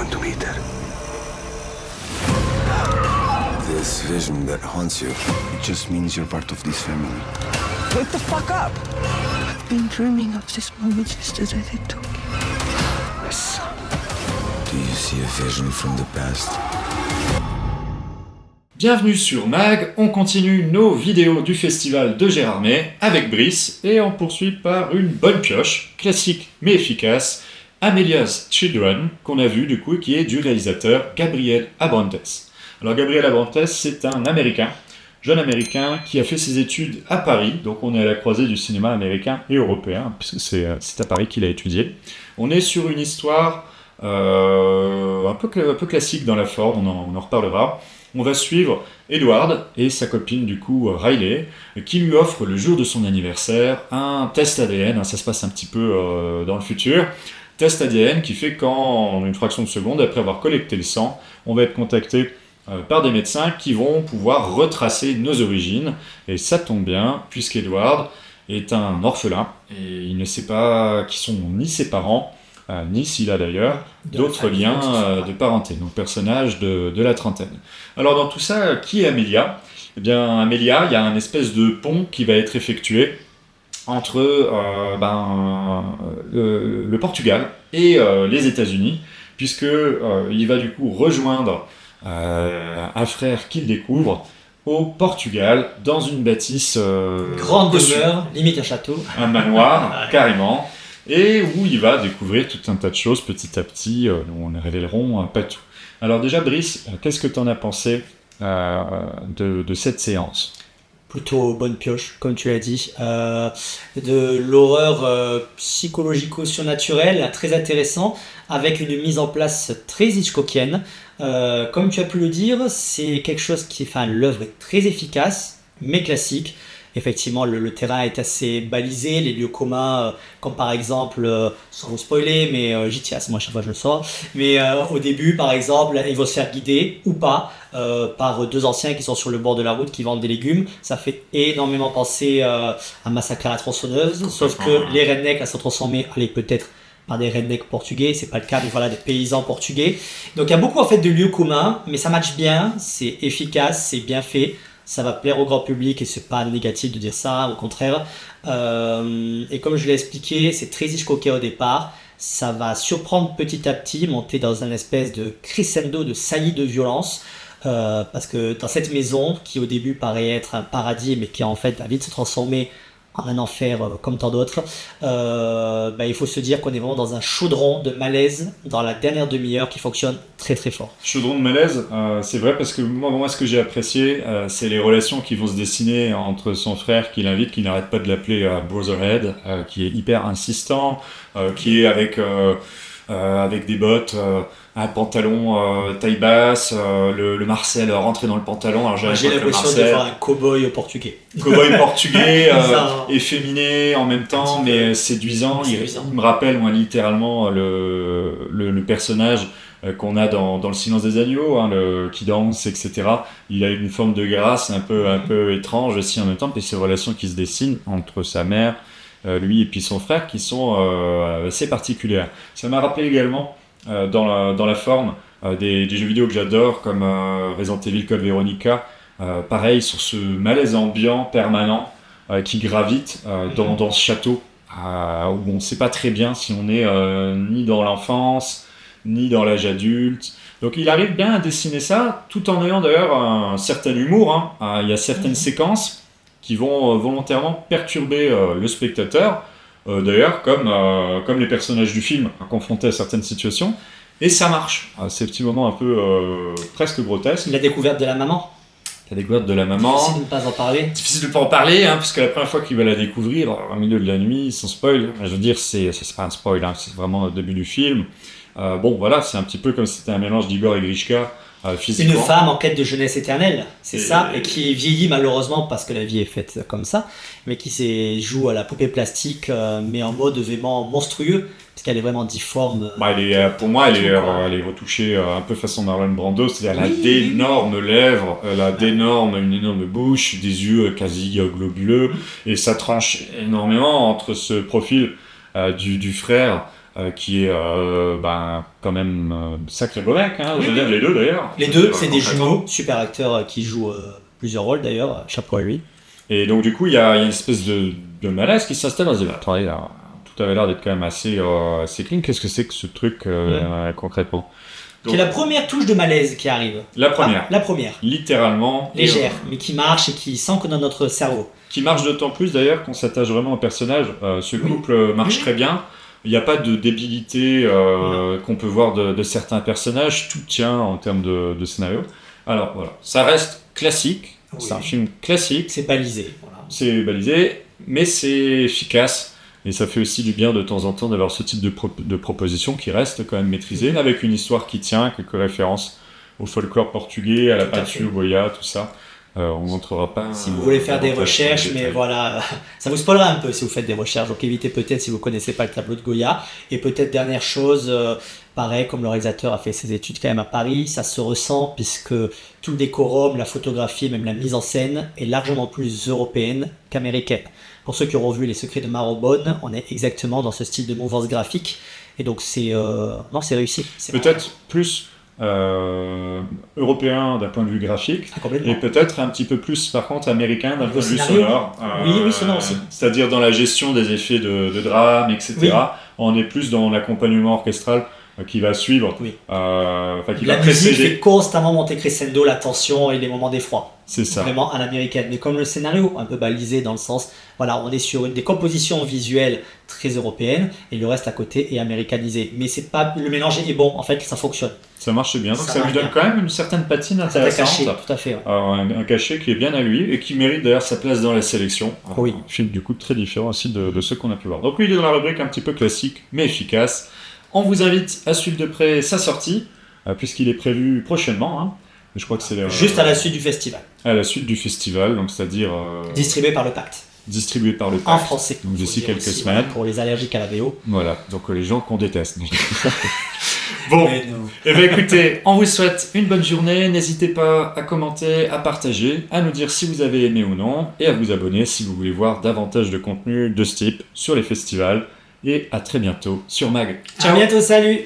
want to meet her. This vision that haunts you, it just means you're part of this family. Wake the fuck up! I've been dreaming of this moment just as I did too. My son. Do you see a vision from the past? Bienvenue sur Mag, on continue nos vidéos du festival de Gérardmer avec Brice et on poursuit par une bonne pioche, classique mais efficace, Amelia's Children, qu'on a vu du coup, qui est du réalisateur Gabriel Abrantes. Alors Gabriel Abrantes, c'est un Américain, jeune Américain qui a fait ses études à Paris, donc on est à la croisée du cinéma américain et européen, puisque c'est à Paris qu'il a étudié. On est sur une histoire un peu classique dans la forme, on en reparlera. On va suivre Edward et sa copine du coup Riley, qui lui offrent le jour de son anniversaire un test ADN, ça se passe un petit peu dans le futur, test ADN qui fait qu'en une fraction de seconde, après avoir collecté le sang, on va être contacté par des médecins qui vont pouvoir retracer nos origines, et ça tombe bien, puisqu'Edward est un orphelin, et il ne sait pas qui sont ni ses parents, ni s'il a d'ailleurs d'autres liens de parenté, donc personnage de la trentaine. Alors dans tout ça, qui est Amelia ? Eh bien Amelia, il y a un espèce de pont qui va être effectué entre le Portugal et les États-Unis, puisque il va du coup rejoindre un frère qu'il découvre au Portugal, dans une bâtisse grande demeure, limite un château, un manoir, carrément, et où il va découvrir tout un tas de choses petit à petit, on ne révéleront pas tout. Alors déjà, Brice, qu'est-ce que tu en as pensé de cette séance ? Plutôt bonne pioche, comme tu l'as dit. De l'horreur psychologico-surnaturelle, très intéressant, avec une mise en place très Hitchcockienne. Comme tu as pu le dire, c'est quelque chose l'œuvre est très efficace, mais classique. Effectivement, le terrain est assez balisé, les lieux communs, comme par exemple, sans vous spoiler, mais j'y tiens, moi à chaque fois je le sors, mais au début, par exemple, il va se faire guider, ou pas, par deux anciens qui sont sur le bord de la route, qui vendent des légumes. Ça fait énormément penser à Massacre à la tronçonneuse, sauf que les rednecks sont transformés, peut-être par des rednecks portugais, c'est pas le cas, mais voilà, des paysans portugais. Donc il y a beaucoup en fait de lieux communs, mais ça matche bien, c'est efficace, c'est bien fait. Ça va plaire au grand public et c'est pas négatif de dire ça, au contraire. Et comme je l'ai expliqué, c'est très Hitchcockien au départ. Ça va surprendre petit à petit, monter dans un espèce de crescendo, de saillie de violence. Parce que dans cette maison, qui au début paraît être un paradis, mais qui en fait va vite se transformer en un enfer comme tant d'autres, il faut se dire qu'on est vraiment dans un chaudron de malaise dans la dernière demi-heure qui fonctionne très très fort. Chaudron de malaise, c'est vrai, parce que moi ce que j'ai apprécié, c'est les relations qui vont se dessiner entre son frère qui l'invite, qui n'arrête pas de l'appeler Brotherhead, qui est hyper insistant, qui est avec des bottes, un pantalon taille basse, le Marcel rentré dans le pantalon. Alors j'ai l'impression de voir un cow-boy portugais. Cow-boy portugais, efféminé en même temps, mais séduisant. Il me rappelle littéralement le personnage qu'on a dans Le Silence des agneaux, qui danse, etc. Il a une forme de grâce un peu étrange aussi en même temps, puis ces relations qui se dessinent entre sa mère, lui et puis son frère, qui sont assez particulières. Ça m'a rappelé également dans la forme des jeux vidéo que j'adore, comme Resident Evil Code Veronica, pareil, sur ce malaise ambiant permanent qui gravite dans ce château, où on ne sait pas très bien si on est ni dans l'enfance, ni dans l'âge adulte. Donc il arrive bien à dessiner ça, tout en ayant d'ailleurs un certain humour. Il y a certaines séquences qui vont volontairement perturber le spectateur, d'ailleurs comme les personnages du film, confrontés à certaines situations, et ça marche. Ces petits moments un peu presque grotesques. La découverte de la maman. La découverte de la maman. Difficile de ne pas en parler. Difficile de ne pas en parler, parce que la première fois qu'il va la découvrir, au milieu de la nuit, sans spoil, je veux dire, c'est pas un spoil, c'est vraiment le début du film. Voilà, c'est un petit peu comme si c'était un mélange d'Igor et Grishka, physiquement. Une femme en quête de jeunesse éternelle, c'est ça, et qui vieillit malheureusement parce que la vie est faite comme ça, mais qui joue à la poupée plastique, mais en mode vraiment monstrueux, parce qu'elle est vraiment difforme. Pour moi, elle est retouchée un peu façon Marlon Brando, c'est-à-dire elle a d'énormes lèvres, elle a une énorme bouche, des yeux quasi globuleux, et ça tranche énormément entre ce profil du frère, qui est quand même sacré beau mec, hein, je veux dire, les deux d'ailleurs. Les deux, c'est des Concrètement. jumeaux, super acteurs qui jouent plusieurs rôles d'ailleurs, chapeau à lui. Et donc du coup, il y a une espèce de malaise qui s'installe dans ce débat. Attendez, là, tout avait l'air d'être quand même assez clean. Qu'est-ce que c'est que ce truc concrètement? Qui est la première touche de malaise qui arrive. La première. La première. Littéralement. Légère, mais qui marche et qui s'ancre dans notre cerveau. Qui marche d'autant plus d'ailleurs qu'on s'attache vraiment au personnage. Ce couple marche très bien. Il n'y a pas de débilité qu'on peut voir de certains personnages. Tout tient en termes de scénario. Alors voilà, ça reste classique. Oui. C'est un film classique. C'est balisé. Voilà. C'est balisé, mais c'est efficace. Et ça fait aussi du bien de temps en temps d'avoir ce type de proposition qui reste quand même maîtrisée, avec une histoire qui tient, quelques références au folklore portugais, à la Tout à peinture, fait. au Goya, tout ça. On ne montrera pas. Si vous voulez faire des davantage recherches, dans le mais détail. voilà, ça vous spoilera un peu si vous faites des recherches, donc évitez peut-être si vous connaissez pas le tableau de Goya. Et peut-être dernière chose, pareil, comme le réalisateur a fait ses études quand même à Paris, ça se ressent puisque tout le décorum, la photographie et même la mise en scène est largement plus européenne qu'américaine. Pour ceux qui auront vu Les Secrets de Marrowbone, on est exactement dans ce style de mouvance graphique, et donc c'est réussi. C'est Peut-être plus européen d'un point de vue graphique, complètement. et peut-être un petit peu plus par contre américain d'un point de vue scénario. sonore. Oui, sonore aussi. C'est-à-dire dans la gestion des effets de drame, etc. Oui. On est plus dans l'accompagnement orchestral qui va suivre, Oui. qui La va musique précéder. fait constamment monter crescendo la tension et les moments d'effroi. C'est ça. Vraiment à l'américaine. Mais comme le scénario, un peu balisé dans le sens, voilà, on est sur des compositions visuelles très européennes et le reste à côté est américanisé. Mais c'est pas, le mélange est bon, en fait, ça fonctionne. Ça marche bien, donc Ça ça lui marche donne bien. quand même une certaine patine Ça t'a caché, intéressante. tout à fait. Ouais. Un cachet qui est bien à lui et qui mérite d'ailleurs sa place dans la sélection. Oui. Un film du coup très différent aussi de ceux qu'on a pu voir. Donc lui il est dans la rubrique un petit peu classique mais efficace. On vous invite à suivre de près sa sortie puisqu'il est prévu prochainement. Hein. Je crois que c'est Juste à la suite du festival, à la suite du festival, donc c'est-à-dire distribué par le Pacte, distribué par le en Pacte. français. Donc d'ici Faut dire quelques aussi, semaines. Pour les allergiques à la VO. Voilà, donc les gens qu'on déteste. Bon, Mais non. eh bien écoutez, on vous souhaite une bonne journée. N'hésitez pas à commenter, à partager, à nous dire si vous avez aimé ou non, et à vous abonner si vous voulez voir davantage de contenu de ce type sur les festivals. Et à très bientôt sur Mag. À bientôt, salut.